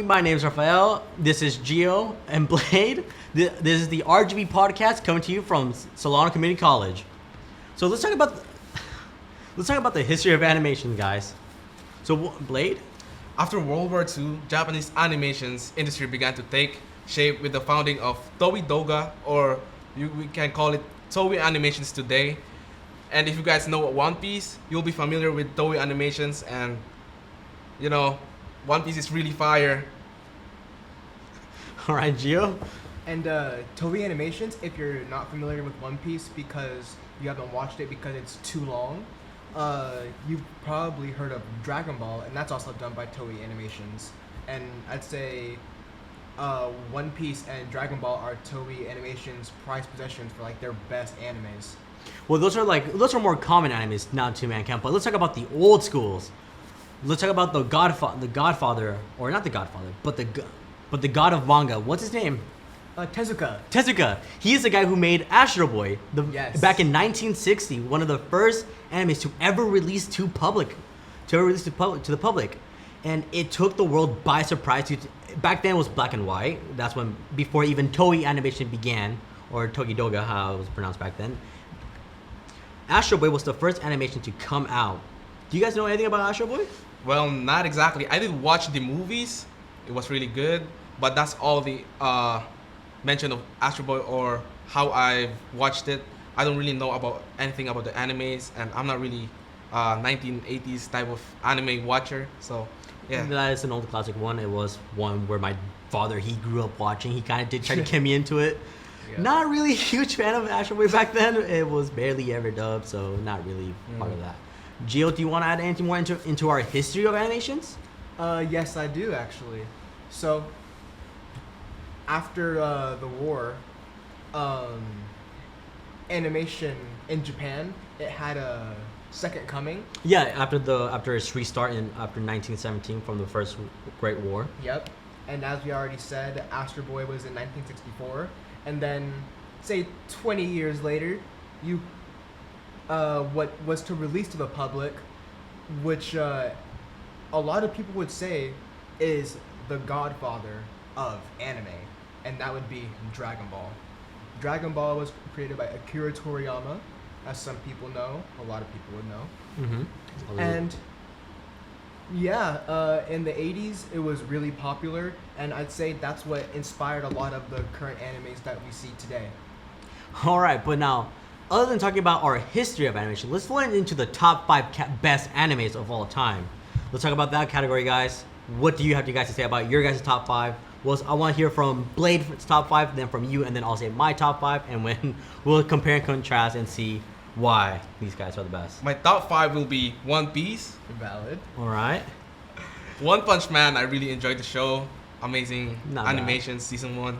My name's Rafael. This is Gio and Blade. This is the RGB podcast coming to you from Solano Community College. So let's talk about the history of animation, guys. So Blade? After World War II, Japanese animations industry began to take shape with the founding of Toei Doga, or we can call it Toei Animations today. And if you guys know One Piece, you'll be familiar with Toei Animations, and you know, One Piece is really fire. All right, Gio. And Toei Animations, if you're not familiar with One Piece because you haven't watched it because it's too long, you've probably heard of Dragon Ball, and that's also done by Toei Animations. And I'd say One Piece and Dragon Ball are Toei Animations' prized possessions for like their best animes. Well, those are more common animes, not two-man camp. But let's talk about the old schools. Let's talk about the Godfather, or not the Godfather, but the God of manga. What's his name? Tezuka. Tezuka. He is the guy who made Astro Boy. Yes. Back in 1960, one of the first animes to ever release to the public, and it took the world by surprise. Back then it was black and white. That's when, before even Toei Animation began, or Toei Doga, how it was pronounced back then. Astro Boy was the first animation to come out. Do you guys know anything about Astro Boy? Well, not exactly. I did watch the movies. It was really good, but that's all the mention of Astro Boy or how I've watched it. I don't really know about anything about the animes, and I'm not really 1980s type of anime watcher. So, yeah. That is an old classic one. It was one where my father, he grew up watching. He kind of did try to get me into it. Yeah. Not really a huge fan of Astro Boy back then. It was barely ever dubbed, so not really part of that. Gio, do you want to add anything more into our history of animations? Yes, I do actually. So, after the war, animation in Japan, it had a second coming. Yeah, after its restart after 1917 from the First Great War. Yep. And as we already said, Astro Boy was in 1964, and then say 20 years later, what was to release to the public, which a lot of people would say is the godfather of anime, and that would be Dragon Ball. Dragon Ball was created by Akira Toriyama, as some people know, a lot of people would know. Mm-hmm. And yeah, in the 80s, it was really popular, and I'd say that's what inspired a lot of the current animes that we see today. All right, but now, other than talking about our history of animation, let's go into the top 5 best animes of all time. Let's talk about that category, guys. What do you have to say about your guys' top 5? Well, I want to hear from Blade's top 5, then from you, and then I'll say my top 5, and when we'll compare and contrast and see why these guys are the best. My top 5 will be One Piece. Valid. All right. One Punch Man, I really enjoyed the show. Amazing Not animation, season 1.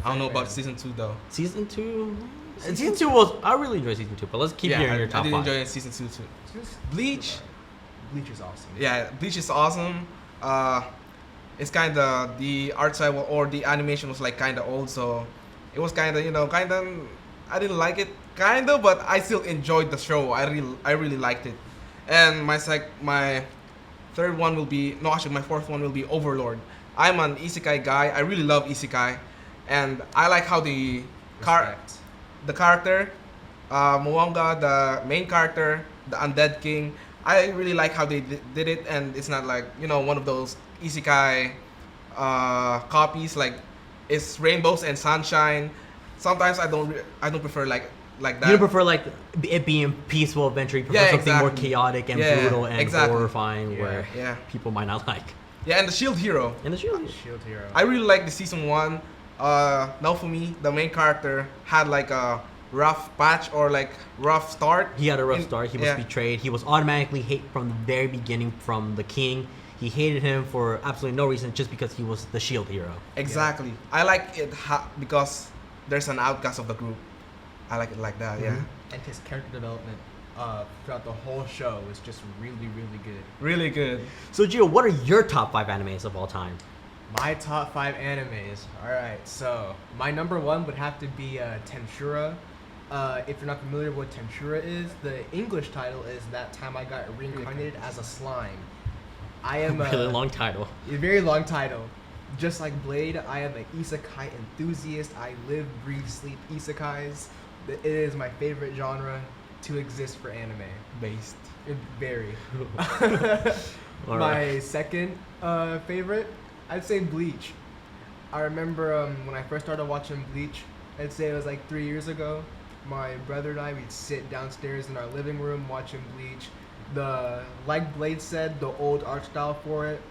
I don't know about season 2 though. Season 2? Season 2 was... I really enjoyed season 2, but let's keep hearing your top 5. I did enjoy season 2 too. Bleach. Bleach is awesome. Yeah, Bleach is awesome. It's kind of, the art style or the animation was like kind of old, so it was kind of, I didn't like it, but I still enjoyed the show. I really liked it. And my third one will be, no, actually my fourth one will be Overlord. I'm an isekai guy. I really love isekai, and I like how the character, Moanga, the main character, the undead king, I really like how they did it, and it's not like, one of those isekai copies, like it's rainbows and sunshine. Sometimes I don't prefer like that. You don't prefer like it being peaceful adventure. You prefer something more chaotic and brutal and horrifying, where people might not like. Yeah, and the Shield Hero. Shield Hero. I really like the season 1. Now for me, the main character had like a rough patch or like rough start. He had a rough start. He was betrayed. He was automatically hate from the very beginning from the king. He hated him for absolutely no reason, just because he was the Shield Hero. Exactly. Yeah. I like it because there's an outcast of the group. I like it like that. Mm-hmm. Yeah. And his character development throughout the whole show was just really, really good. Really good. So Gio, what are your top 5 animes of all time? My top 5 animes. All right. So my number 1 would have to be Tensura. If you're not familiar with what Tensura is, the English title is That Time I Got Reincarnated as a Slime. I am a really long title. A very long title. Just like Blade, I am an isekai enthusiast. I live, breathe, sleep isekais. It is my favorite genre to exist for anime. Based. Very. All My right. second favorite, I'd say Bleach. I remember when I first started watching Bleach, I'd say it was like 3 years ago. My brother and I, we'd sit downstairs in our living room watching Bleach. Like Blade said, the old art style for it.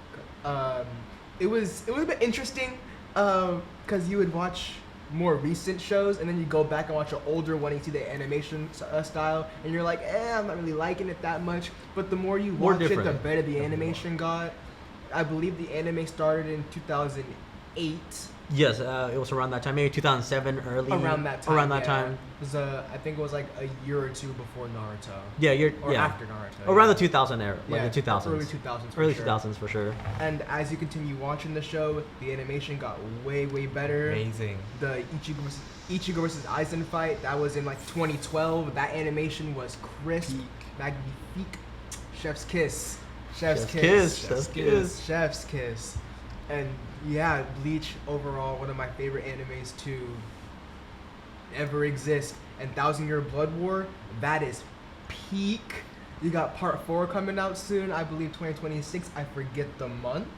It was a bit interesting because you would watch more recent shows and then you go back and watch an older one and you see the animation style and you're like, I'm not really liking it that much. But the more you More watch it, the different. better the animation got. I believe the anime started in 2008. Yes, it was around that time, maybe 2007, early. Around that time. Around that yeah. time. It was, I think it was like a year or two before Naruto. Yeah, Or yeah. after Naruto. Around yeah. the 2000 era, like Yeah, the 2000s. Early 2000s. For Early sure. 2000s for sure. And as you continue watching the show, the animation got way, way better. Amazing. The Ichigo versus Aizen fight, that was in like 2012. That animation was crisp, magnifique. Chef's kiss. Chef's kiss. Chef's kiss. Chef's kiss. And yeah, Bleach overall one of my favorite animes to ever exist. And Thousand Year Blood War, that is peak. You got part 4 coming out soon, I believe 2026. I forget the month.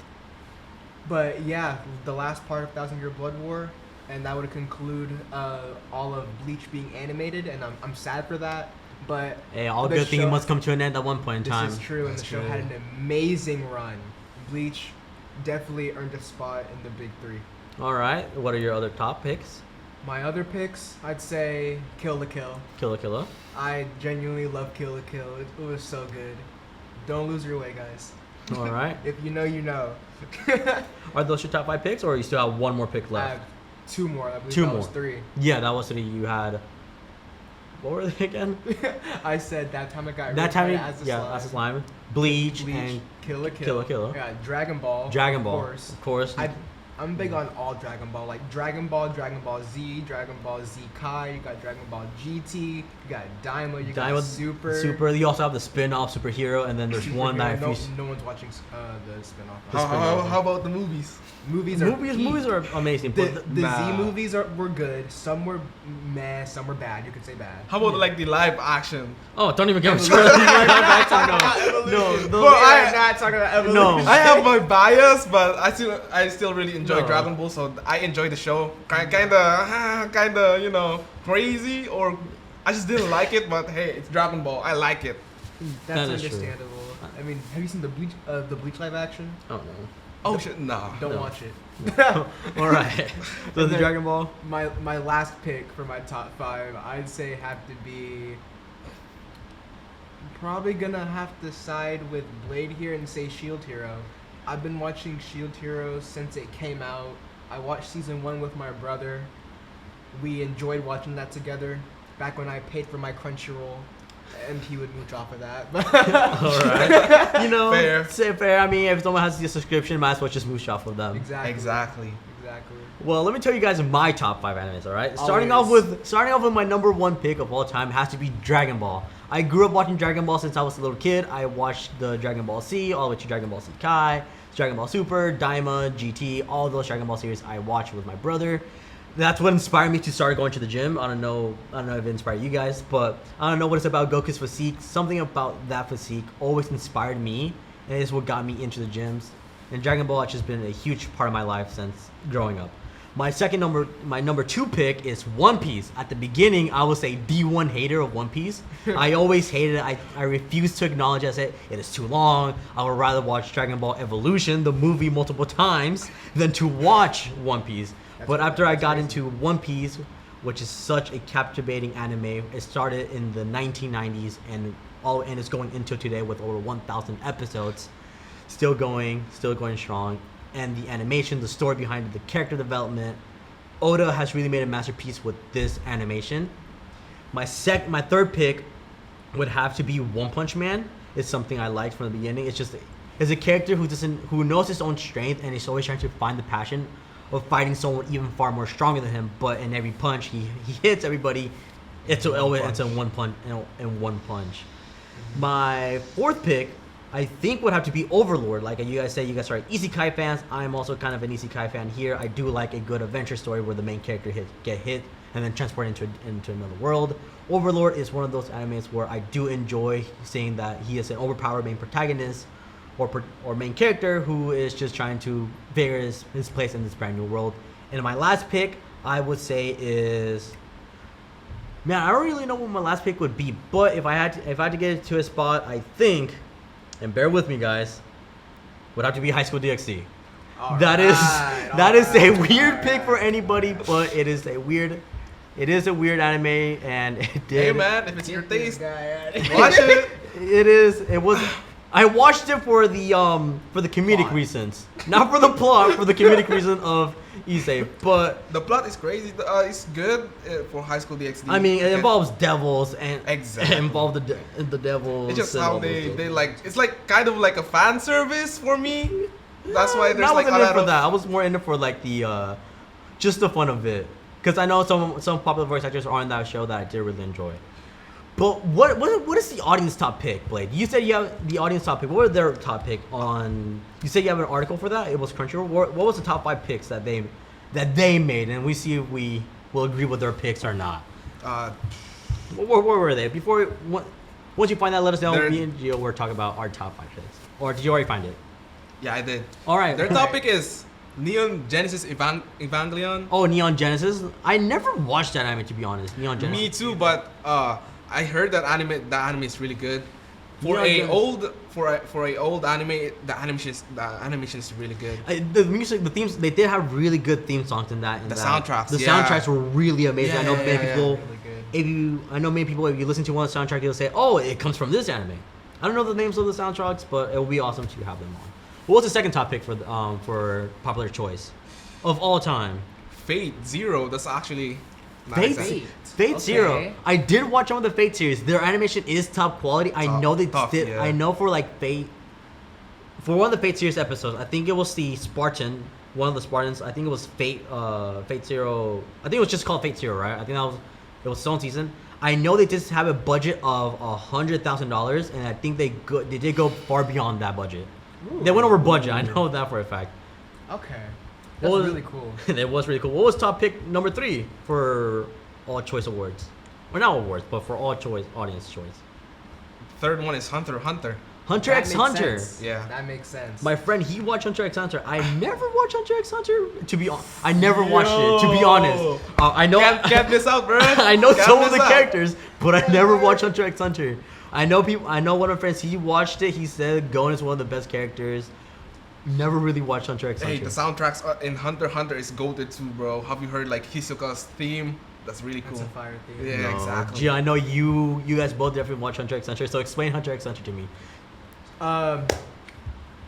But yeah, the last part of Thousand Year Blood War, and that would conclude all of Bleach being animated, and I'm sad for that. But Hey, all the good things show- must come to an end at one point in time. This is true, and That's the show true. had an amazing run. Bleach definitely earned a spot in the big 3. All right, what are your other top picks? My other picks, I'd say Kill la Kill. Kill la Kill. I genuinely love Kill la Kill. It was so good. Don't lose your way, guys. All right. If you know, you know. Are those your top 5 picks, or you still have one more pick I left? have 2 more. I believe Two that was more. 3. Yeah, that was 3. You had. What were they again? I said that time I got That time, as a slime. as a slime. Bleach, Bleach, and Kill la Kill. Kill la Kill. Yeah, Dragon Ball. Dragon Ball. Of Of course. I'm big on all Dragon Ball, like Dragon Ball Z, Dragon Ball Z Kai, you got Dragon Ball GT, you got Daima, you got Super. Super. You also have the spin-off superhero, and then there's one that no, if you. no one's watching the spin-off. How about the movies? Movies are Movies are amazing. the But Z Nah. movies were good. Some were meh, some were bad. You could say bad. How about like the live action? oh, don't even get me started. No, But We I- are not talking about evolution. No. I have my bias, but I still really enjoy No. Dragon Ball, so I enjoy the show. Kinda, you know, crazy, or I just didn't like it. But hey, it's Dragon Ball. I like it. That's That is true. understandable. I mean, have you seen the Bleach live action? Oh no. Oh shit, nah. Don't No. watch it. All right. So the then- Dragon Ball. My last pick for my top 5, I'd say have to be probably gonna have to side with Blade here and say Shield Hero. I've been watching Shield Hero since it came out. I watched season 1 with my brother. We enjoyed watching that together. Back when I paid for my Crunchyroll, and he would mooch off of that. All right. You know, Fair. say fair. I mean, if someone has the subscription, might as well just mooch off of them. Exactly. Well, let me tell you guys my top 5 animes. All right. Starting off with my number 1 pick of all time has to be Dragon Ball. I grew up watching Dragon Ball since I was a little kid. I watched the Dragon Ball Z all the way to Dragon Ball Z Kai, Dragon Ball Super, Daima, GT, all those Dragon Ball series I watched with my brother. That's what inspired me to start going to the gym. I don't know if it inspired you guys, but I don't know what it's about Goku's physique. Something about that physique always inspired me, and it's what got me into the gyms. And Dragon Ball has just been a huge part of my life since growing up. My number 2 pick is One Piece. At the beginning, I was a D1 hater of One Piece. I always hated it. I refused to acknowledge it. It is too long. I would rather watch Dragon Ball Evolution, the movie, multiple times than to watch One Piece. But after I got into One Piece, which is such a captivating anime, it started in the 1990s and it's going into today with over 1,000 episodes, still going strong. And the animation, the story behind it, the character development, Oda has really made a masterpiece with this animation. My third pick would have to be One Punch Man. It's something I liked from the beginning. It's a character who knows his own strength and is always trying to find the passion of fighting someone even far more stronger than him. But in every punch he hits everybody, it's a one punch. My fourth pick I think would have to be Overlord. Like you guys say, you guys are isekai fans. I'm also kind of an isekai fan here. I do like a good adventure story where the main character get hit and then transported into another world. Overlord is one of those animes where I do enjoy seeing that he is an overpowered main protagonist or main character who is just trying to figure his place in this brand new world. And my last pick, I would say, is... Man, I don't really know what my last pick would be, but if I had to get it to a spot, I think, and bear with me, guys, would have to be High School DxD. That is a weird pick for anybody, but it is a weird anime, and it did. Hey man, if it's your taste, watch it. It was. I watched it for the comedic reasons, not for the plot, for the comedic reason of Issei. But the plot is crazy. It's good for High School DxD. I mean, it involves devils and exactly. It involved the devils. It's just how they like. It's like kind of like a fan service for me. That's why there's like a lot of that. I was more in it for like the just the fun of it, because I know some popular voice actors are on that show that I did really enjoy. But what is the audience top pick, Blade? You said you have the audience top pick. What was their top pick on? You said you have an article for that. It was Crunchyroll. What was the top 5 picks that they made, and we see if we will agree with their picks or not. Where were they? Once you find that, let us know. Me and Gio were talking about our top 5 picks. Or did you already find it? Yeah, I did. All right. Their topic is Neon Genesis Evangelion. Oh, Neon Genesis. I never watched that anime, to be honest. Neon Genesis. Me too, but I heard that anime is really good. For Neon a old anime, the animation is really good. The music, the themes, they did have really good theme songs in that. Soundtracks. The soundtracks were really amazing. I know many people. Really If you listen to one soundtrack, they'll say, "Oh, it comes from this anime." I don't know the names of the soundtracks, but it would be awesome to have them on. What's the second top pick for popular choice of all time? Fate Zero. That's actually Fate Zero. I did watch some of the Fate series. Their animation is top quality. I know they did. Yeah. I know for like Fate. For one of the Fate series episodes, I think it was the Spartan. One of the Spartans. I think it was Fate Zero. I think it was just called Fate Zero, right? I think it was its own season. I know they just have a budget of $100,000, and I think they did go far beyond that budget. Ooh. They went over budget. I know that for a fact. Okay. That's really cool. That was really cool. What was top pick number 3 for all choice awards? Or not awards, but for all choice audience choice. Third one is Hunter x Hunter. Hunter x Hunter. Yeah. That makes sense. My friend, he watched Hunter x Hunter. I never watched Hunter x Hunter. To be honest, I never watched it. To be honest, I know. Can't miss out, bro. I know some of the characters, but I never watched Hunter x Hunter. I know people. I know one of my friends. He watched it. He said Gon is one of the best characters. Never really watched Hunter x Hunter. Hey, the soundtracks in Hunter x Hunter is goated too, bro. Have you heard like Hisoka's theme? That's really cool. That's a fire theme. Yeah, exactly. Gee, I know you guys both definitely watch Hunter x Hunter. So explain Hunter x Hunter to me.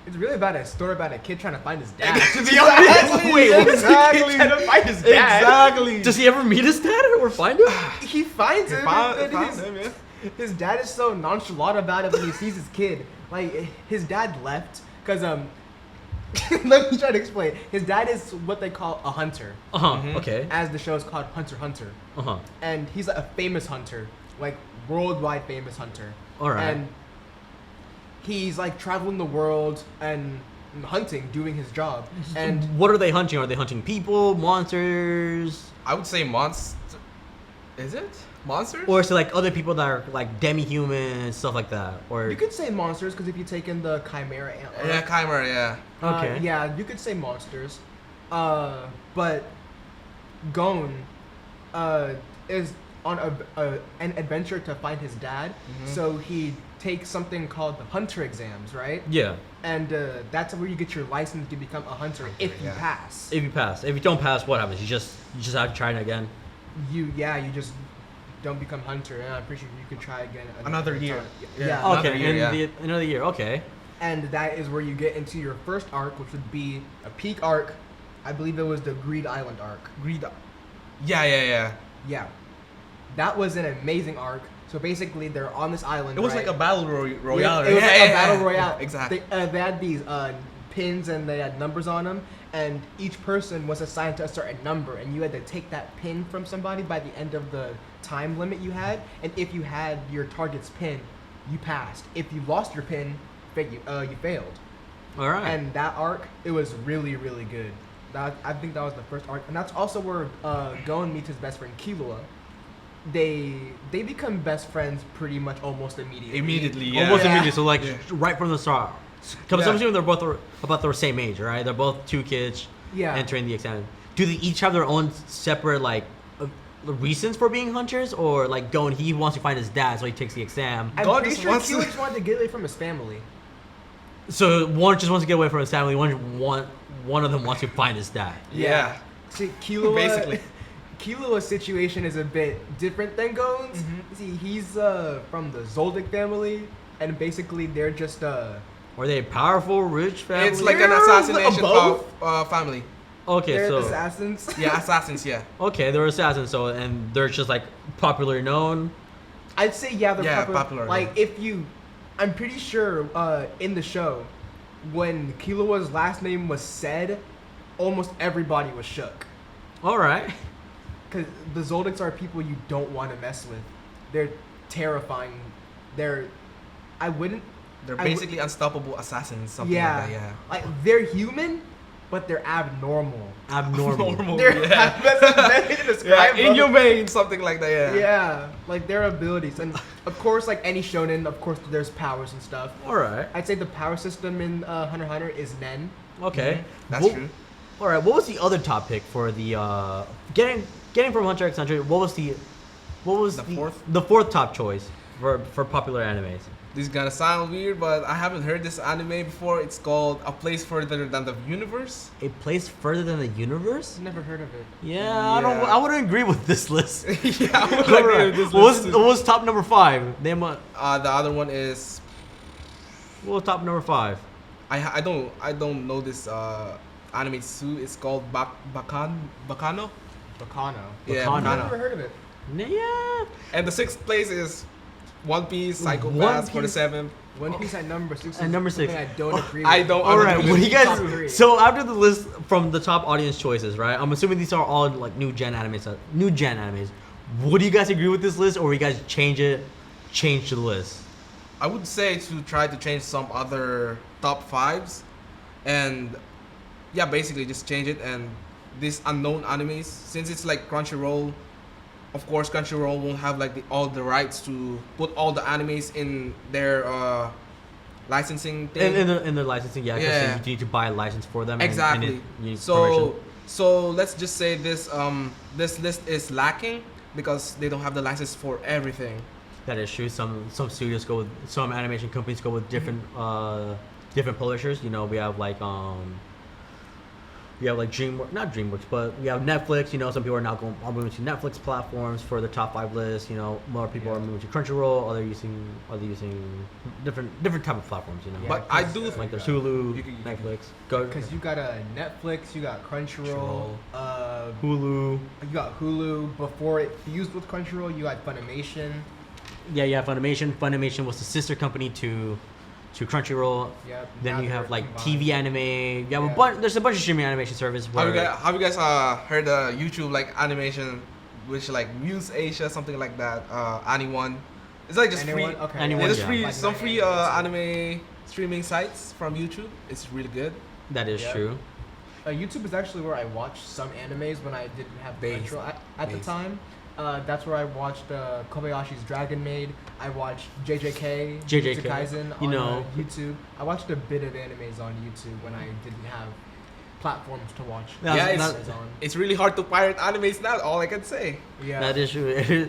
It's really about a story about a kid trying to find his dad. To be honest, wait, exactly. Trying to find his dad. Exactly. Does he ever meet his dad or find him? He finds him. Yeah. His dad is so nonchalant about it when he sees his kid. Like his dad left because let me try to explain. His dad is what they call a hunter. Okay. As the show is called Hunter x Hunter. And he's like a famous hunter, like worldwide famous hunter. All right. And he's like traveling the world and hunting, doing his job. And what are they hunting? Are they hunting people, monsters? I would say monsters. Is it monsters? Or is it like other people that are like demi-human, stuff like that? Or you could say monsters because if you take in the Chimera. Yeah, Chimera. Yeah. Okay. Yeah, you could say monsters. But Gon is on an adventure to find his dad. So he takes something called the hunter exams, right? Yeah. And that's where you get your license to become a hunter if you pass. If you pass. If you don't pass, what happens? You just have to try it again. You just don't become hunter, and I'm pretty sure you can try again another year. Yeah. Okay. Another year. Okay. And that is where you get into your first arc, which would be a peak arc. I believe it was the Greed Island arc. Yeah. Yeah. That was an amazing arc. So basically, they're on this island. It was like a battle royale. It was like a battle royale. Exactly. They had these pins and they had numbers on them, and each person was assigned to a certain number, and you had to take that pin from somebody by the end of the time limit you had. And if you had your target's pin, you passed. If you lost your pin, you failed. All right. And that arc, it was really, really good. I think that was the first arc, and that's also where Gon meets his best friend Killua. They become best friends pretty much almost immediately. Immediately, yeah. Almost Yeah. immediately. So like Yeah. right from the start. Because Yeah. I'm assuming they're both about the same age, right? They're both 2 kids Yeah. entering the exam. Do they each have their own separate like reasons for being hunters, or like going? He wants to find his dad, so he takes the exam. I'm God pretty just sure wants to- Killua just wanted to get away from his family. So one just wants to get away from his family. One of them wants to find his dad. Yeah. See, Killua, Basically. Killua's situation is a bit different than Gon's. Mhm. See, he's from the Zoldyck family, and basically they're just Are they a powerful, rich family? It's like an They're assassination both. of family. okay, they're so assassins. Yeah, assassins. Yeah. okay, they're assassins. So and they're just like popularly known. I'd say yeah, they're Yeah, popular. popular, Like yeah. if you, I'm pretty sure in the show, when Killua's last name was said, almost everybody was shook. All right. Because the Zoldicks are people you don't want to mess with. They're terrifying. I wouldn't. They're I would- basically unstoppable assassins. Something Yeah. like that. Yeah. Like they're human, but they're abnormal. Abnormal. They're yeah. that's the best way to Yeah, describe them. inhumane, something like that. Yeah. Yeah, like their abilities, and of course, like any shonen, of course, there's powers and stuff. All right. I'd say the power system in Hunter x Hunter is Nen. Okay. That's What- true. All right. What was the other top pick for the getting from Hunter x Hunter? What was the fourth? The fourth top choice for popular animes? This is gonna sound weird, but I haven't heard this anime before. It's called A Place Further Than the Universe. A place further than the universe? Never heard of it. Yeah, I don't. Yeah. I wouldn't agree with this list. Yeah, I would All agree right. with this What was list what was top number 5? Name what? The other one is What was top number 5? I don't know this anime too. It's called Bacano. Bacano. Yeah, Bacano. Never Bacano. heard of it. Yeah. And the 6th place is One Piece One Psychopaths for the Piece? 7th. One Piece at number 6. At number 6. I don't agree. I with. don't. All right. agree What with do you Top three. guys? So after the list from the top audience choices, right? I'm assuming these are all like new gen animes. Would you guys agree with this list, or you guys change to the list? I would say to try to change some other top 5s, and yeah, basically just change it. And these unknown animes, since it's like Crunchyroll, of course Crunchyroll won't have like all the rights to put all the animes in their licensing thing. In the licensing, yeah. 'Cause Yeah. you need to buy a license for them. and Exactly. you need So permission. so let's just say this list is lacking because they don't have the license for everything. That is true. Some studios go with some animation companies go with different different publishers. You know, we have like DreamWorks, not DreamWorks, but we have Netflix. You know, some people are moving to Netflix platforms for the top 5 list. You know, more people are moving to Crunchyroll. Other using different type of platforms. You know, Yeah, But I 'cause, do like there's Hulu, You can- Netflix, go Because you got a Netflix, you got Crunchyroll, Hulu. you got Hulu. Before it fused with Crunchyroll, you got Funimation. Yeah, you have Funimation. Funimation was the sister company to Crunchyroll. Yep. Then now you they're have like combined. TV anime. You have Yeah. a bunch. There's a bunch of streaming animation service. Where, Have you guys heard YouTube like animation, which like Muse Asia, something like that? Anyone? It's like just Anyone? free. Okay. Anyone, Yeah, just yeah. free Like some my free anime. anime streaming sites from YouTube. It's really good. That is Yeah. true. YouTube is actually where I watched some animes when I didn't have Based. Crunchyroll at the Based. time. That's where I watched Kobayashi's Dragon Maid. I watched JJK, JJK, Jujutsu Kaisen you on know. YouTube. I watched a bit of animes on YouTube when I didn't have platforms to watch. Yeah, Yeah, it's- animes on. It's really hard to pirate animes now. All I can say. Yeah. That is true.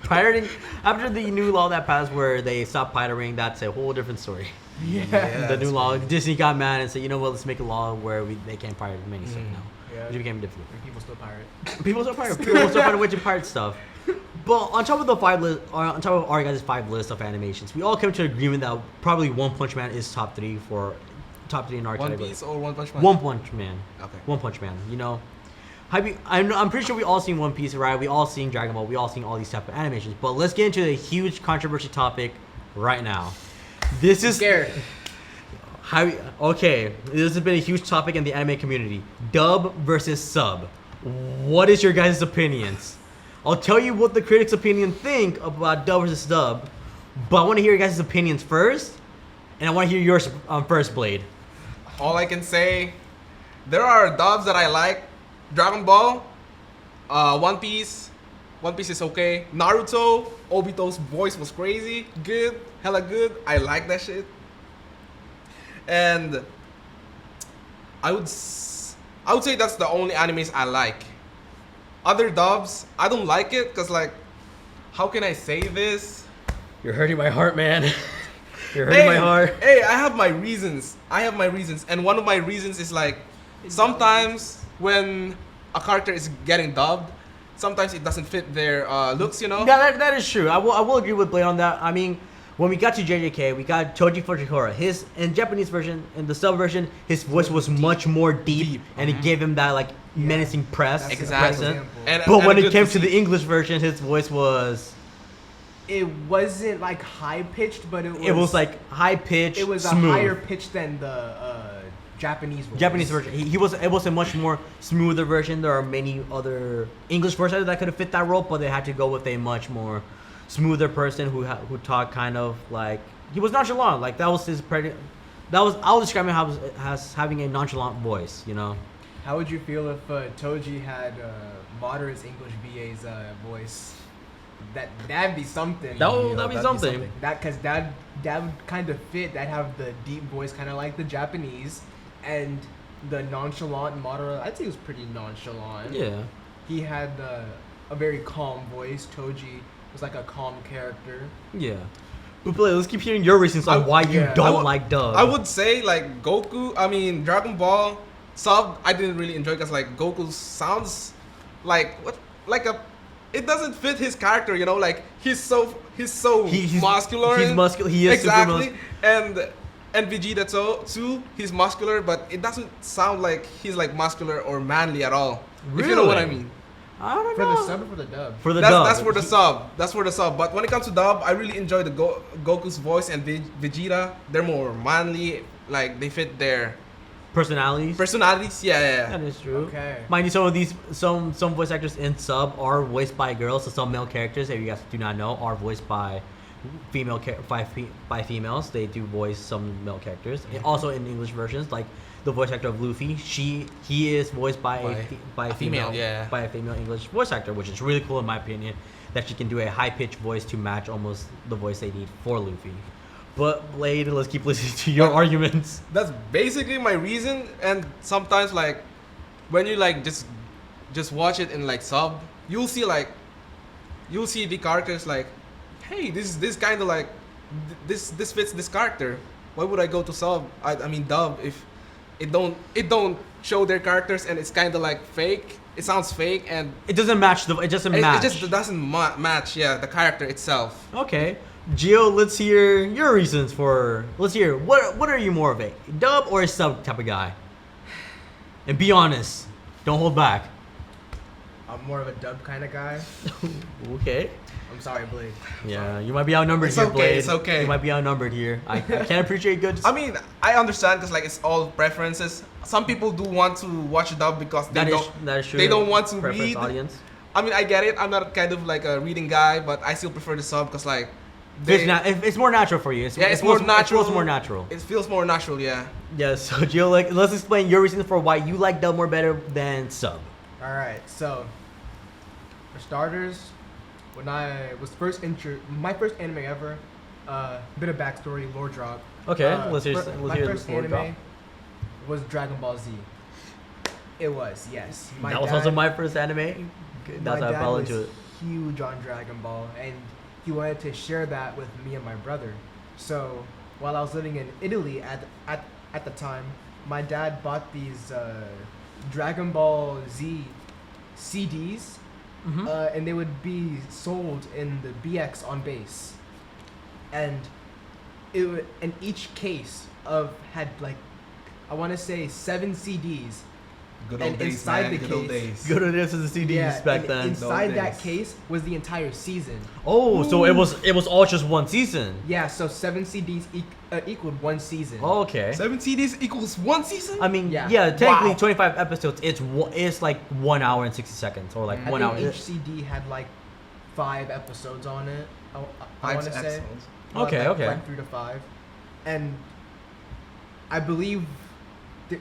Pirating after the new law that passed where they stopped pirating, that's a whole different story. Yeah. The new that's law, crazy. Disney got mad and said, you know what, let's make a law where they can't pirate many stuff now. Yeah. Which became difficult. And people still pirate. People still pirate. People still find a way to pirate stuff. But on top of the on top of our guys' 5 list of animations, we all came to an agreement that probably One Punch Man is top 3 in our One category. Piece or One Punch Man? One Punch Man. Okay. One Punch Man. You know, I'm pretty sure we all seen One Piece, right? We all seen Dragon Ball. We all seen all these type of animations. But let's get into a huge controversy topic right now. This is Scared. Okay, this has been a huge topic in the anime community. Dub versus sub. What is your guys' opinions? I'll tell you what the critics' opinion think about dub versus dub, but I want to hear your guys' opinions first, And I want to hear yours first, Blade. All I can say, there are dubs that I like. Dragon Ball, One Piece. One Piece is okay. Naruto, Obito's voice was crazy, good, hella good. I like that shit. And I would say that's the only animes I like. Other dubs, I don't like it because like, how can I say this? You're hurting my heart, man. You're hurting my heart. Hey, I have my reasons. And one of my reasons is like, sometimes when a character is getting dubbed, sometimes it doesn't fit their looks, you know? Yeah, that is true. I will agree with Blade on that. I mean, when we got to JJK, we got Toji Fujikura. His in Japanese version, in the sub version, his voice was much more deep, and it gave him that like menacing press. That's Exactly. an example. And When it good came to to the see. English version, his voice was It wasn't like high pitched, but it was like high pitched, it was smooth. a higher pitch than the Japanese voice. Japanese version. It was a much more smoother version. There are many other English versions that could have fit that role, but they had to go with a much more smoother person who talked kind of like he was nonchalant. Like that was his I'll describe him as having a nonchalant voice. You know. How would you feel if Toji had Madara's English VA's voice? That'd be something. That'd be something. Because that would kind of fit. That'd have the deep voice, kind of like the Japanese, and the nonchalant Madara. I'd say he was pretty nonchalant. Yeah. He had a very calm voice. Toji was like a calm character. Yeah. But Blake, let's keep hearing your reasons on why you yeah. don't like dub. I would say like Dragon Ball sub, I didn't really enjoy because like Goku sounds like it doesn't fit his character, you know, like he's so muscular. He's muscular. He is exactly. super muscular. And Vegeta too, he's muscular, but it doesn't sound like he's like muscular or manly at all. If you know what I Really? mean. I don't For know. the sub or for the dub? For the dub. That's for the sub. That's for the sub. But when it comes to dub, I really enjoy the Goku's voice and Vegeta. They're more manly. Like they fit their Personalities. personalities. Yeah. That is true. Okay. Mind you, some of these some voice actors in sub are voiced by girls. So some male characters, if you guys do not know, are voiced by by females. They do voice some male characters. And also in English versions, like the voice actor of Luffy, he is voiced by a female, yeah. by a female English voice actor, which is really cool in my opinion. That she can do a high pitched voice to match almost the voice they need for Luffy. But Blade, let's keep listening to your arguments. That's basically my reason. And sometimes like when you like just watch it in like sub, you'll see the characters like, hey, this kind of like this fits this character. Why would I go to sub? I mean dub if it don't show their characters and it's kind of like fake. It sounds fake and It doesn't match it just doesn't match. Yeah, the character itself. Okay. Gio, let's hear your reasons for. Let's hear what are you more of a dub or a sub type of guy? And be honest. Don't hold back. I'm more of a dub kind of guy. Okay. I'm sorry, Blade. Yeah, you might be outnumbered It's here, okay, Blade. it's okay. You might be outnumbered here. I can't appreciate good. I mean, I understand because like it's all preferences. Some people do want to watch dub because that is true. they don't want to Preference read. Audience. I mean, I get it. I'm not kind of like a reading guy, but I still prefer the sub because like It's more natural for you. it's more natural. It feels more natural. It feels more natural, yeah. Yeah. So Gio, like, let's explain your reasons for why you like dub more better than sub. All right, so for starters, when I was my first anime ever, bit of backstory, lore drop. Okay, let's hear My first the lore anime drop. was Dragon Ball Z. It was, yes. That was also my first anime. That's how I fell into was it. huge on Dragon Ball, and he wanted to share that with me and my brother. So while I was living in Italy at the time, my dad bought these Dragon Ball Z CDs, Mhm. and they would be sold in the BX on base, and and each case had like, I want to say 7 CDs. Good And old days, inside man. the Good old case- days. Go to this as the CDs back and then. inside Those that days. case was the entire season. Oh, so it was all just one season. Yeah, so 7 CDs equaled 1 season. Okay. 7 CDs equals 1 season? I mean, Yeah. technically Wow. 25 episodes. It's like 1 hour and 60 seconds, or like I 1 think hour. each CD had like 5 episodes on it. I 5 want to say. episodes. Okay, okay. Like 3 to 5. and I believe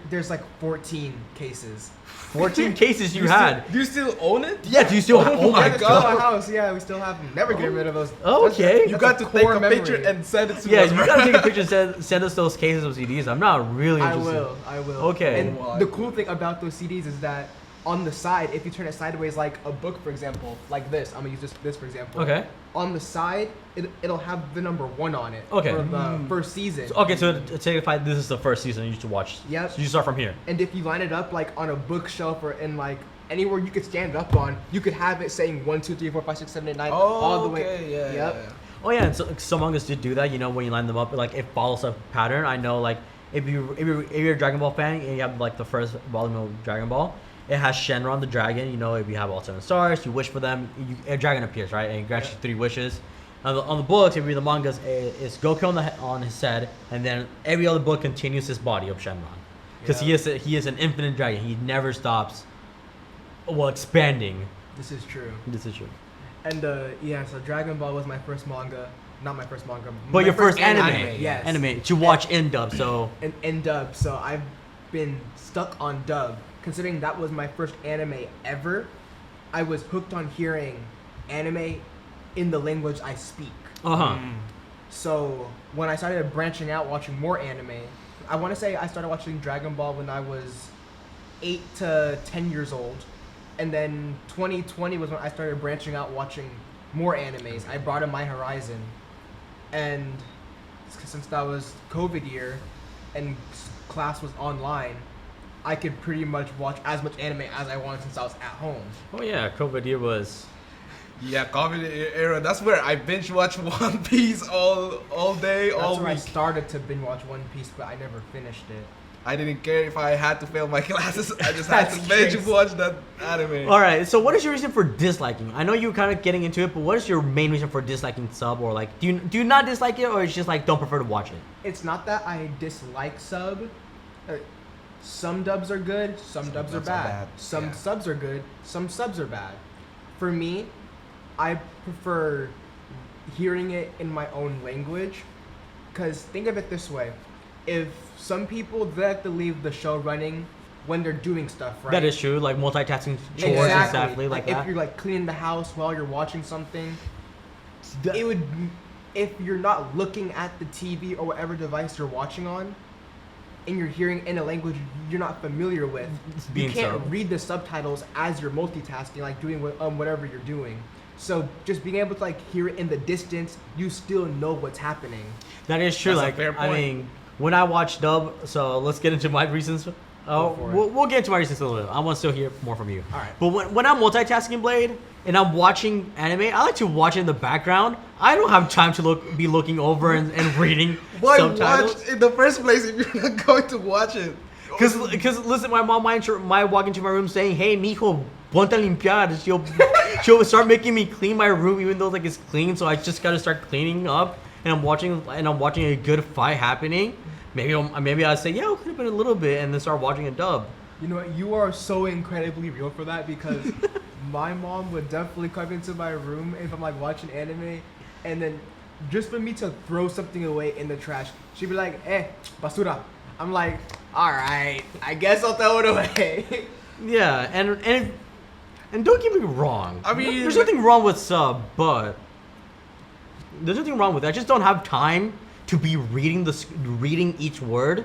there's like 14 cases. 14 cases you had. Do you still own it? Yeah, do you still have? Oh my Yeah, it's still in god. my house. Yeah, we still have them. Never get rid of those. Oh, okay. You got to That's take core a picture memory. and send it to Yeah, us. you gotta take a picture and send us those cases of CDs. I'm not really I interested. will. Okay. And the cool thing about those CDs is that on the side, if you turn it sideways, like a book, for example, like this, I'm gonna use this for example. Okay. On the side, it'll have the number 1 on it. Okay. For the first season. Okay, so say if this is the first season you used to watch. Yep. So you start from here. And if you line it up like on a bookshelf or in like anywhere you could stand it up on, you could have it saying 1, 2, 3, 4, 5, 6, 7, 8, 9, all the way. Okay, yeah, Yep. yeah. Oh yeah, and so some mangas did do that. You know, when you line them up, like it follows a pattern. I know, like if you're a Dragon Ball fan and you have like the first volume of Dragon Ball, it has Shenron the dragon. You know, if you have all 7 stars, you wish for them, a dragon appears, right? And it grants you 3 wishes. On the books, if you read the mangas, it's Goku on his head, and then every other book continues his body of Shenron, because he is an infinite dragon. He never stops. Well, expanding. This is true. This is true. And yeah, so Dragon Ball was my first manga. Not my first manga. But my your first anime. Yes. Anime to watch in dub. So In dub. So I've been stuck on dub. Considering that was my first anime ever, I was hooked on hearing anime in the language I speak. So when I started branching out, watching more anime, I want to say I started watching Dragon Ball when I was 8 to 10 years old. And then 2020 was when I started branching out, watching more animes. I brought in My Horizon. And since that was COVID year and class was online, I could pretty much watch as much anime as I wanted since I was at home. oh yeah, COVID year was. Yeah, COVID era. That's where I binge watch One Piece all day, That's all where I week. started to binge watch One Piece, but I never finished it. I didn't care if I had to fail my classes. I just had That's to binge crazy. watch that anime. All right. So what is your reason for disliking? I know you're kind of getting into it, but what is your main reason for disliking sub, or like do you not dislike it, or it's just like don't prefer to watch it? It's not that I dislike sub. Some dubs are good, some dubs are bad. Some yeah. subs are good, some subs are bad. For me, I prefer hearing it in my own language. Because think of it this way. If some people, they have to leave the show running when they're doing stuff, right? That is true. Like multitasking chores exactly like that. If you're like cleaning the house while you're watching something, it would, if you're not looking at the TV or whatever device you're watching on, and you're hearing in a language you're not familiar with, you being can't subbed. read the subtitles as you're multitasking, like doing whatever you're doing. So just being able to like hear it in the distance, you still know what's happening. That is true. That's a Like fair I point. mean, when I watch dub, so let's get into my reasons. Oh, Go for it. we'll get into my reasons in a little bit. I want to still hear more from you. All right. But when I'm multitasking, Blade, and I'm watching anime, I like to watch it in the background. I don't have time to be looking over and reading Why subtitles. watch in the first place if you're not going to watch it? Because listen, my mom might walk into my room saying, "Hey, mijo, ponte a limpiar." She'll start making me clean my room even though like it's clean. So I just gotta start cleaning up, and I'm watching a good fight happening. Maybe I'll say, yeah, it could have been a little bit, and then start watching a dub. You know what? You are so incredibly real for that because my mom would definitely come into my room if I'm like watching anime, and then just for me to throw something away in the trash, she'd be like, "Eh, basura." I'm like, "All right, I guess I'll throw it away." Yeah, and don't get me wrong. I mean, there's nothing wrong with sub, but there's nothing wrong with it. I just don't have time to be reading each word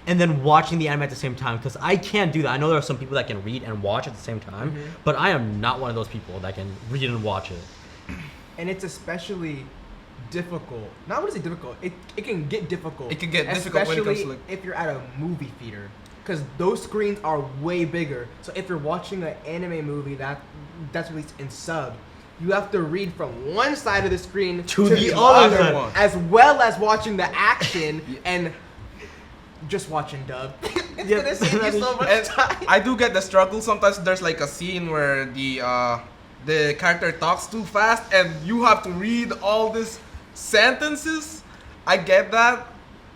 and then watching the anime at the same time because I can't do that. I know there are some people that can read and watch at the same time, but I am not one of those people that can read and watch it. And it's especially difficult. Not want to say difficult. It can get difficult. It can get difficult when it comes to, like- if you're at a movie theater, because those screens are way bigger. So if you're watching an anime movie that's released in sub, you have to read from one side of the screen To the other side. One. as well as watching the action and just watching dub. It's Yeah, gonna save you so much And time. I do get the struggle. Sometimes there's like a scene where the character talks too fast and you have to read all these sentences. I get that,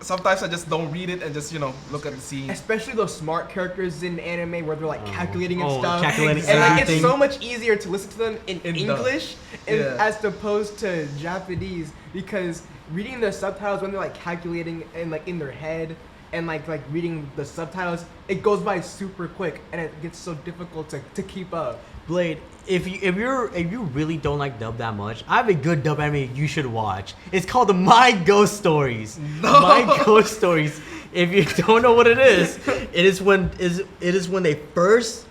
sometimes I just don't read it and just look at the scene. Especially those smart characters in anime where they're like calculating and Oh, stuff. calculating and like everything. it's so much easier to listen to them in dub. English as opposed to Japanese, because reading the subtitles when they're like calculating and like in their head and like reading the subtitles, it goes by super quick and it gets so difficult to keep up. Blade, if you really don't like dub that much, I have a good dub anime you should watch. It's called My Ghost Stories. No. My Ghost Stories. If you don't know what it is when they first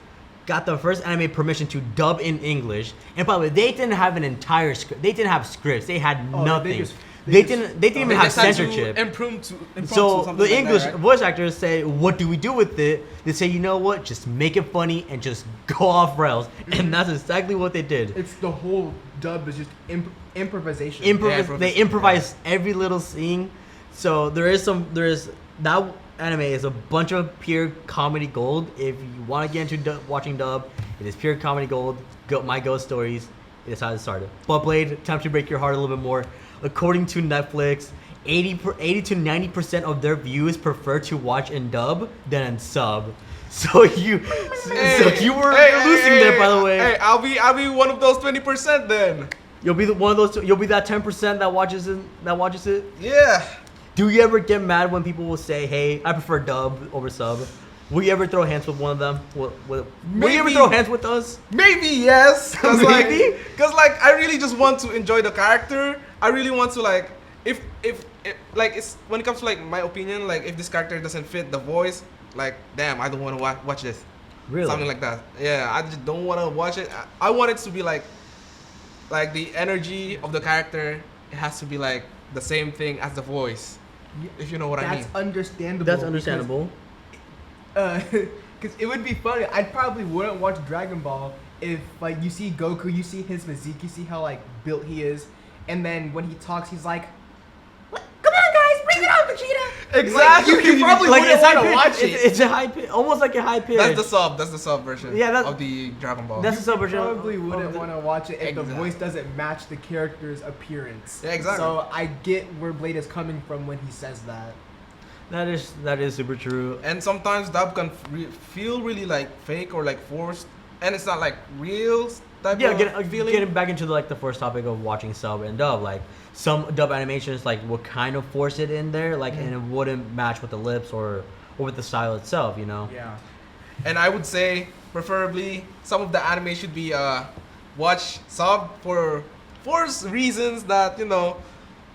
got the first anime permission to dub in English. And by the way, they didn't have an entire script. They didn't have scripts. They had nothing. They didn't even have censorship. So the English voice actors say, "What do we do with it?" They say, "You know what? Just make it funny and just go off rails." And that's exactly what they did. It's the whole dub is just improvisation. They improvise every little scene. So there is that anime is a bunch of pure comedy gold. If you want to get into watching dub, it is pure comedy gold. My Ghost Stories. It is how it started. But Blade, time to break your heart a little bit more. According to Netflix, 80 to 90% of their viewers prefer to watch in dub than in sub. So you were losing there, by the way. Hey, I'll be one of those 20% then. You'll be one of those. You'll be that 10% that watches it. Yeah. Do you ever get mad when people will say, "Hey, I prefer dub over sub"? Will you ever throw hands with one of them? Will you ever throw hands with us? Maybe yes. Cause Maybe? like I really just want to enjoy the character. I really want to like if like it's when it comes to like my opinion, like if this character doesn't fit the voice, like damn, I don't want to watch this. Really? Something like that. Yeah, I just don't want to watch it. I want it to be like the energy of the character. It has to be like the same thing as the voice. If you know what I mean. That's understandable. That's understandable. Because it would be funny. I probably wouldn't watch Dragon Ball if like you see Goku, you see his physique, you see how like built he is, and then when he talks, he's like, "Come on, guys, bring it on, Vegeta!" Exactly. Like, you probably wouldn't it's want high to pitch. watch it. It's a high pitch, almost like a high pitch. That's the sub version Yeah, of the Dragon Ball. That's the sub version. Probably wouldn't want to watch it if the Exactly. voice doesn't match the character's appearance. Yeah, exactly. So I get where Blade is coming from when he says that. That is super true. And sometimes dub can feel really like fake or like forced, and it's not like real type of feeling. Getting back into the first topic of watching sub and dub, like some dub animations will kind of force it in there, and it wouldn't match with the lips or with the style itself, Yeah. And I would say preferably some of the anime should be watch sub for reasons that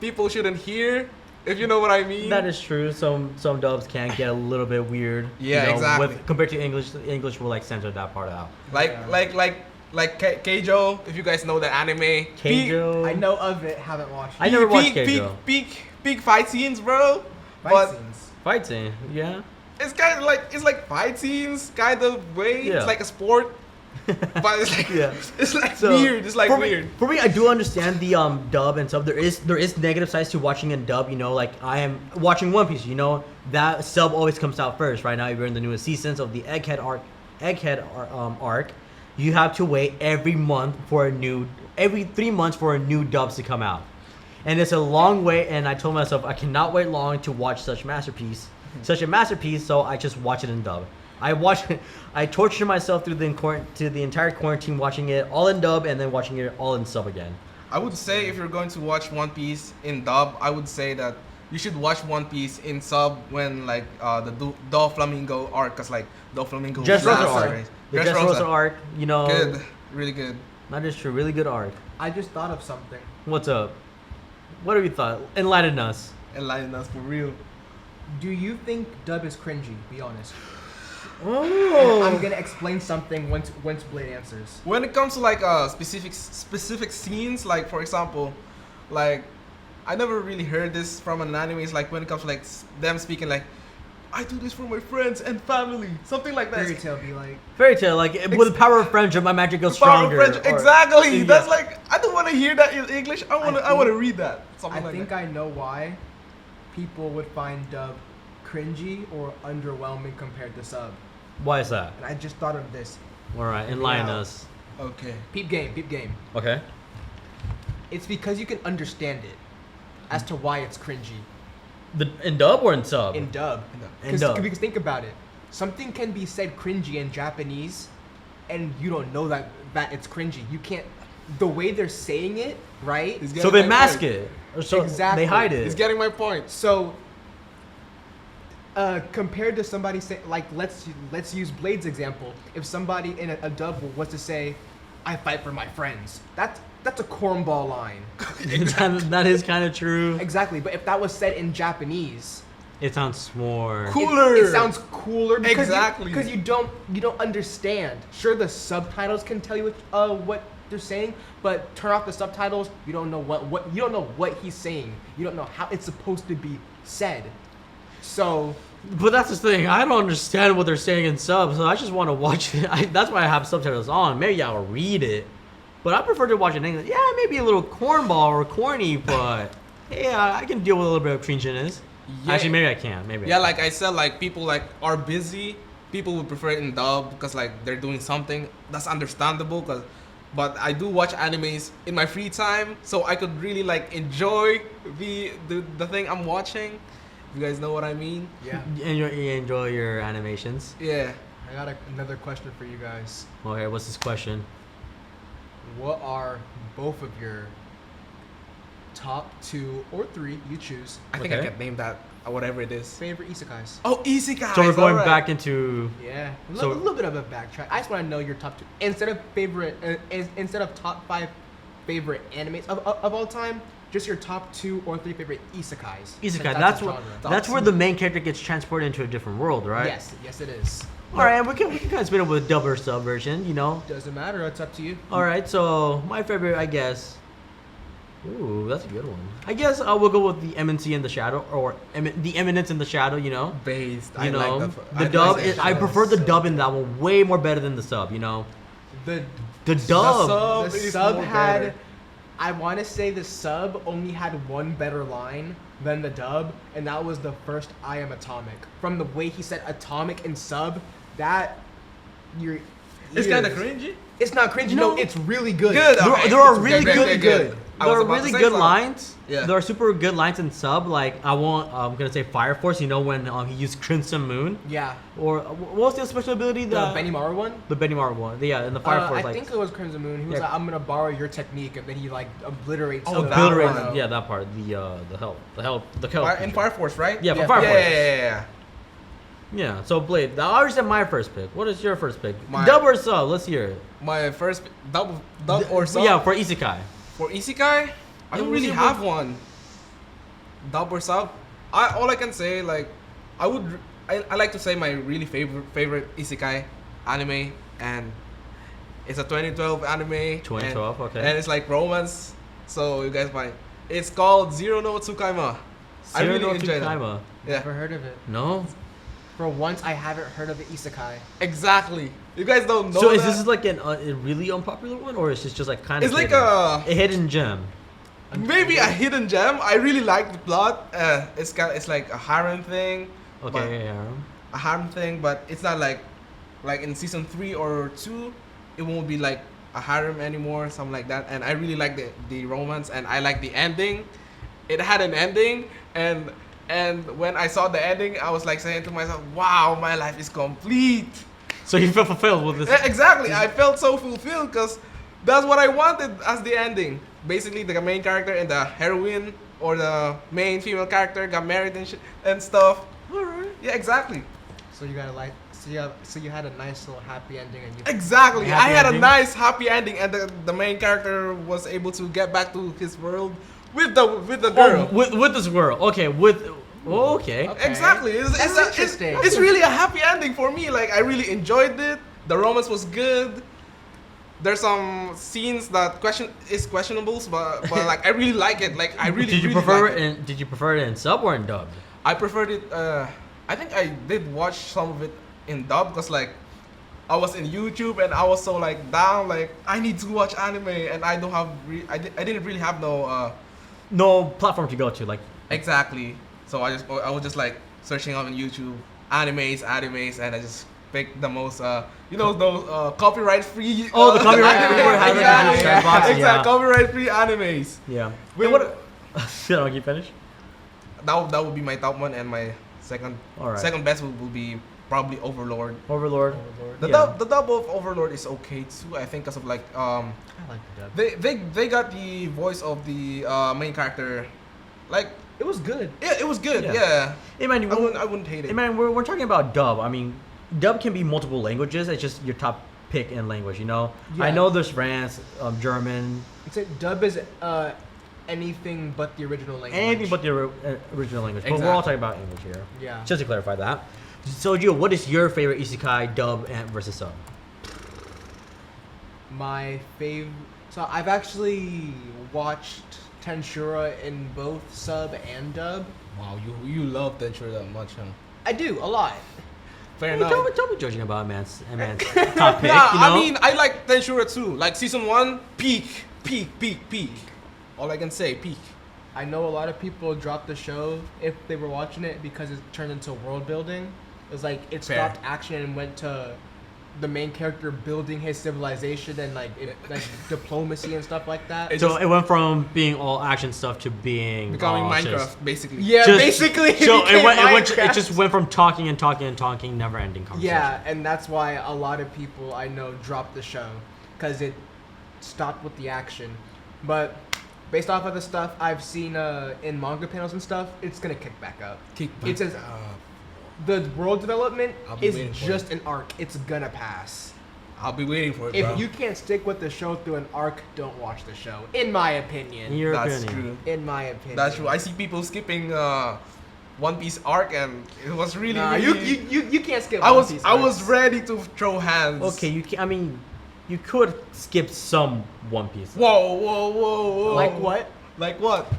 people shouldn't hear. If you know what I mean. That is true. Some dubs can get a little bit weird. Yeah, exactly. Compared to English, English will censor that part out. Like Keijo, if you guys know that anime. Keijo. I know of it, haven't watched it. I never watched Keijo. Peak fight scenes, bro. Fight scenes. Fight scene, yeah. It's kind of like fight scenes kind of way. Yeah. It's like a sport. But it's like it's like So, weird. It's like weird. For me, I do understand the dub and sub. There is negative sides to watching in dub. Like I am watching One Piece. That sub always comes out first. Right now, we're in the newest seasons of the Egghead arc. You have to wait every 3 months for a new dubs to come out, and it's a long wait. And I told myself I cannot wait long to watch such a masterpiece. So I just watch it in dub. I torture myself through the entire quarantine watching it all in dub and then watching it all in sub again. I would say if you're going to watch One Piece in dub, I would say that you should watch One Piece in sub when the Doflamingo arc, cause Doflamingo. Dressrosa arc. The Dressrosa arc. Good, really good. That is true. Really good arc. I just thought of something. What's up? What have you thought? Enlighten us. Enlighten us for real. Do you think dub is cringy? Be honest. Oh. I'm gonna explain something once Blade answers. When it comes to specific scenes, like for example, I never really heard this from an anime. It's like when it comes to them speaking I do this for my friends and family, something like that. Fairy Tail be like. Fairy Tail, with the power of friendship, my magic goes stronger. Exactly. Yeah. That's I don't want to hear that in English. I want to read that. Something I think I know why people would find dub cringy or underwhelming compared to sub. Why is that? And I just thought of this. All right, enlighten Wow. us. Okay. Peep game. Okay. It's because you can understand it as to why it's cringy. In dub or in sub? in dub. In dub. Because think about it, something can be said cringy in Japanese, and you don't know that it's cringy. You can't. The way they're saying it, right? He's So getting they my mask point. it. Or so Exactly. They hide it. He's getting my point. So, compared to somebody say, like, let's use Blade's example. If somebody in a dub was to say, "I fight for my friends," that's a cornball line. That is kind of true. Exactly. But if that was said in Japanese, It sounds more. Cooler. it sounds cooler because Exactly. because you don't understand. Sure, the subtitles can tell you what they're saying, but turn off the subtitles, you don't know what he's saying. You don't know how it's supposed to be said. So But that's the thing. I don't understand what they're saying in sub, so I just want to watch it. That's why I have subtitles on. Maybe I'll read it, but I prefer to watch it in English. Yeah, maybe a little cornball or corny, but yeah, I can deal with a little bit of cringiness. Yeah. Actually, maybe I can. Maybe. Yeah, like I said, like people like are busy. People would prefer it in dub because like they're doing something. That's understandable. But I do watch animes in my free time, so I could really like enjoy the thing I'm watching. You guys know what I mean? yeah, You enjoy your animations. Yeah. I got another question for you guys. Okay, what's this question? What are both of your top 2 or 3, you choose, I think I Okay. can name that whatever it is. favorite isekais? Oh, isekai. So we're going back into. Yeah, a So- little bit of a backtrack. I just want to know your top 2 instead of top 5 favorite animes of all time. Just your top 2 or 3 favorite isekais. since Isekai. a That's what. genre. That's where the main character gets transported into a different world, right? Yes, it is. All right, and we can kind of spin it with dub or sub version, you know. Doesn't matter. It's up to you. All right, so my favorite, I guess. Ooh, that's a good one. I guess I will go with the MNC in the shadow, or the Eminence in the shadow. You know, Based. you know, like the I dub. like Is, that I show. prefer the dub in that one way more better than the sub. You know, The the dub. sub the is sub more had. better. I want to say the sub only had one better line than the dub, and that was the first "I am atomic." From the way he said "atomic" in sub, that your It's kind of ears- cringy. It's not cringy. No. No, it's really good. Good. There, Okay. there are It's really good. I There was are about to really say good something. lines. Yeah. There are super good lines in sub. Like I'm gonna say Fire Force. You know when he used Crimson Moon, Yeah, or what was the special ability? the Benimaru one. The Benimaru one. Yeah, and the Fire Force. I like, think it was Crimson Moon. He was Yeah. like, "I'm gonna borrow your technique," and then he like obliterates. Oh, the- that obliterated. one. Yeah, that part. The help. In Fire Force, right? Yeah, for Yeah. Fire Yeah, Force. yeah. Yeah, so Blade, I already said my first pick. What is your first pick? My- Dub or sub? Let's hear it. My first dub or sub. Yeah, for Isekai. For isekai, I don't really have one. Dub or sub. All I can say, like, I like to say my really favorite isekai anime, and it's a 2012 anime. 2012, and, okay. And it's like romance, so you guys might. It's called Zero no Tsukaima. I Zero really no enjoy that. Tsukaima. Yeah, Never heard of it. No? For once, I haven't heard of the isekai. exactly. You guys don't know. So is that? this like a really unpopular one, or is this just like kind of It's like a hidden gem? maybe a hidden gem. I really like the plot. It's like a harem thing. but- Okay, yeah. a harem thing, but it's not like in season 3 or 2, it won't be like a harem anymore, something like that. And I really like the romance, and I like the ending. It had an ending, and when I saw the ending, I was like saying to myself, "Wow, my life is complete." So you feel fulfilled with this? Exactly, I felt so fulfilled because that's what I wanted as the ending. Basically, the main character and the heroine or the main female character got married and stuff. Alright. Yeah, exactly. So you got so you had a nice little happy ending, and you. Exactly. Happy I had ending. a nice happy ending, and the main character was able to get back to his world with the girl. Oh, with this girl. Okay, okay. Okay. Exactly. That's interesting. It's really a happy ending for me. Like I really enjoyed it. The romance was good. There's some scenes that is questionable, but like I really like it. Like I really Did you really prefer like it? Did you prefer it in sub or in dub? I preferred it. I think I did watch some of it in dub because like I was in YouTube and I was so like down. Like I need to watch anime and I don't have. I didn't really have no. No platform to go to, like. Exactly. So I was just like searching on YouTube animes, and I just picked the most those copyright free. Oh, the copyright free yeah, were having exactly, in the box, exactly, yeah. copyright free animes. Yeah. Wait, Wait, what? Can you finish? that would be my top one, and my second All right. second best will be probably Overlord. Overlord. The Yeah. dub of Overlord is okay too. I think because of like I like the dub. they got the voice of the main character, like It was good. it was good. Yeah. Yeah, Hey man, I wouldn't hate it. hey man, we're talking about dub. I mean, dub can be multiple languages. It's just your top pick in language. You know. I Yeah. know there's France, German, It's a dub is anything but the original language. anything but the original language. But we're all talking about English here. Yeah. Just to clarify that. So, Gio, what is your favorite isekai dub and versus sub? My favorite. So I've actually watched Tensura in both sub and dub. Wow, you love Tensura that much, huh? I do a lot. Fair Hey, enough. don't be judging about a man's top pick. Yeah, You know? I mean, I like Tensura too. Like season 1, peak. All I can say, peak. I know a lot of people dropped the show if they were watching it because it turned into world building. It was like it Fair. stopped action and went to the main character building his civilization and like diplomacy and stuff like that. So it went from being all action stuff to being Becoming Minecraft, just- basically. Yeah, just- basically. So became it Minecraft. just went from talking and talking and talking, never ending conversation. Yeah, and that's why a lot of people I know dropped the show because it stopped with the action. But based off of the stuff I've seen in manga panels and stuff, it's gonna kick back up. It's as the world development I'll be is waiting for just an arc. It's gonna pass. I'll be waiting for it, If bro. you can't stick with the show through an arc, don't watch the show. In my opinion. In your That's opinion. true. In my opinion. That's true. I see people skipping One Piece arc, and it was really. Nah, really you can't skip. I One was Piece I was arcs. ready to throw hands. Okay, you can. I mean, you could skip some One Piece. Whoa. Like what? Like what?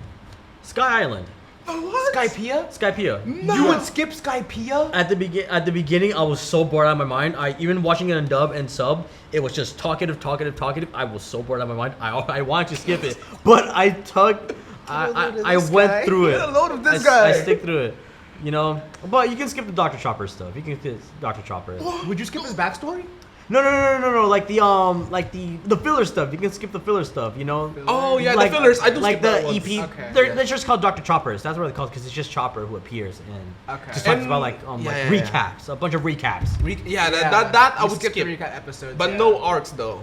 Sky Island, What? Skypiea? Skypiea. No. You would skip Skypiea? At the beginning, I was so bored out of my mind. I even watching it in dub and sub, it was just talkative. I was so bored out of my mind. I wanted to skip it, but I tugged. I this went guy. through it. Get a load of this I guy. stick through it. You know, but you can skip the Dr. Chopper stuff. You can skip Dr. Chopper. Would you skip his backstory? No. Like the filler stuff. You can skip the filler stuff. You know. Oh yeah, Like- the fillers. I do like skip that the one. EP. Okay. They're just called Dr. Choppers. That's what they're called because it's just Chopper who appears and Okay. just talks And- about like yeah. recaps, a bunch of recaps. That I You would skip skip. the recap episodes, But yeah. no arcs though.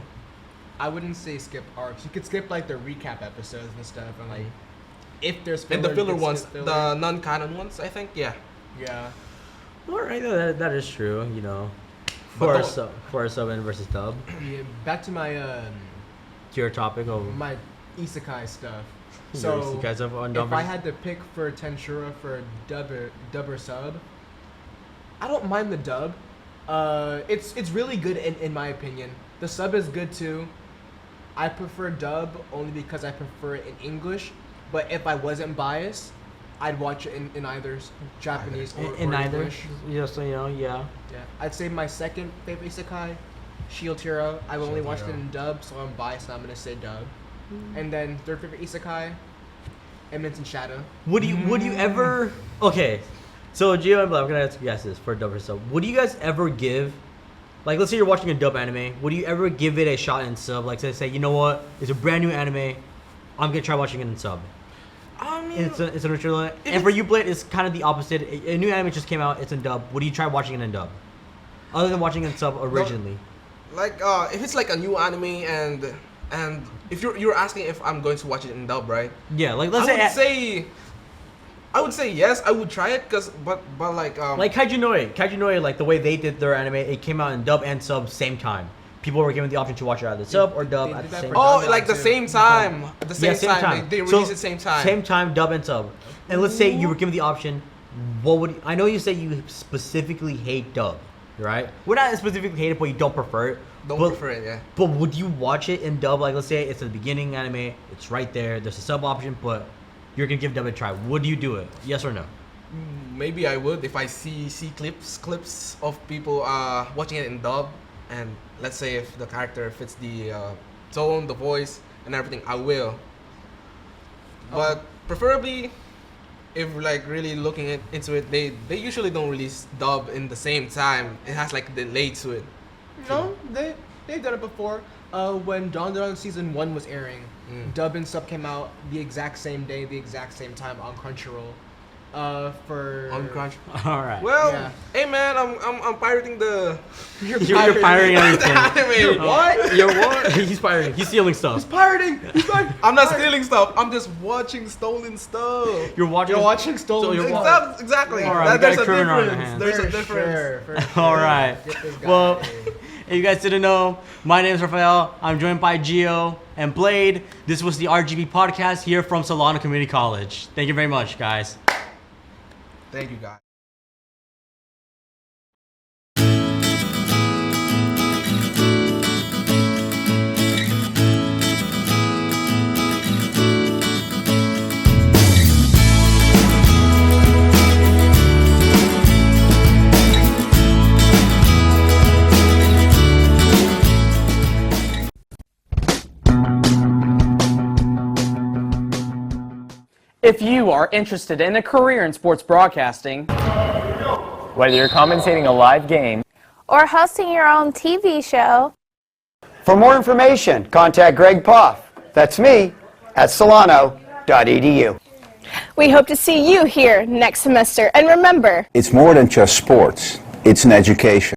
I wouldn't say skip arcs. You could skip like the recap episodes and stuff, and like if there's And the you filler could ones, skip filler. the non-canon ones, I think. Yeah. Yeah. All right, that is true. You know, But for a sub and versus dub. Yeah. Back to my To your topic of my isekai stuff. your So isekai stuff on if dub I versus- had to pick for Tensura for dub or sub, I don't mind the dub. It's really good in my opinion. The sub is good too. I prefer dub only because I prefer it in English. But if I wasn't biased, I'd watch it in either Japanese or in either, English. just so you know, yeah. Yeah, I'd say my second favorite isekai, Shield Hero. I've only Shield watched it Hero. in dub, so I'm biased. So I'm gonna say dub. And then third favorite isekai, Eminence and Shadow. Would you ever? Okay, so Gio and Black, I'm gonna ask you guys this for dub versus sub. Would you guys ever give, like, let's say you're watching a dub anime, would you ever give it a shot in sub? Like, say, you know what, it's a brand new anime, I'm gonna try watching it in sub. I mean, It's an original, and for you, Blade, it's kind of the opposite. A new anime just came out, it's in dub. Would you try watching it in dub, other than watching it in sub originally? like if it's like a new anime and if you're asking if I'm going to watch it in dub, right? Yeah, like let's say, I would say yes. I would try it but like like Kaiju Noi, like the way they did their anime, it came out in dub and sub same time. People were given the option to watch it either sub or dub They at did the that same for time. oh, like the too. same time. The same, Yeah, time. They So, release it same time. Same time, dub and sub. And let's say you were given the option, what would I know you say you specifically hate dub, right? We're not specifically hate it, but you don't prefer it. Don't but, prefer it, yeah. But would you watch it in dub? Like let's say it's the beginning anime, it's right there. There's a sub option, but you're gonna give dub a try. Would you do it? Yes or no? Maybe I would if I see clips of people watching it in dub, and let's say if the character fits the tone, the voice, and everything, I will. But preferably, if like really looking into it, they usually don't release dub in the same time. It has like a delay to it. No, they've done it before. When Dawn season 1 was airing, dub and sub came out the exact same day, the exact same time on Crunchyroll. For On Crunch. All right. Well, Yeah. hey man, I'm pirating the. You're pirating everything. Anime. What? You're what? He's pirating. He's stealing stuff. Pirating. He's pirating. I'm not stealing stuff. I'm just watching stolen stuff. You're watching. You're watching stolen. So you're stuff. Exactly. All right, we got There's a a current on our difference. hands. There's a For difference. sure, for sure. All right. Get this guy. Well, if you guys didn't know, my name is Rafael. I'm joined by Gio and Blade. This was the RGB podcast here from Solano Community College. Thank you very much, guys. Thank you guys. If you are interested in a career in sports broadcasting, Whether you're commentating a live game or hosting your own TV show, For more information, contact Greg Poff. That's me at solano.edu. we hope to see you here next semester. And remember, It's more than just sports, it's an education.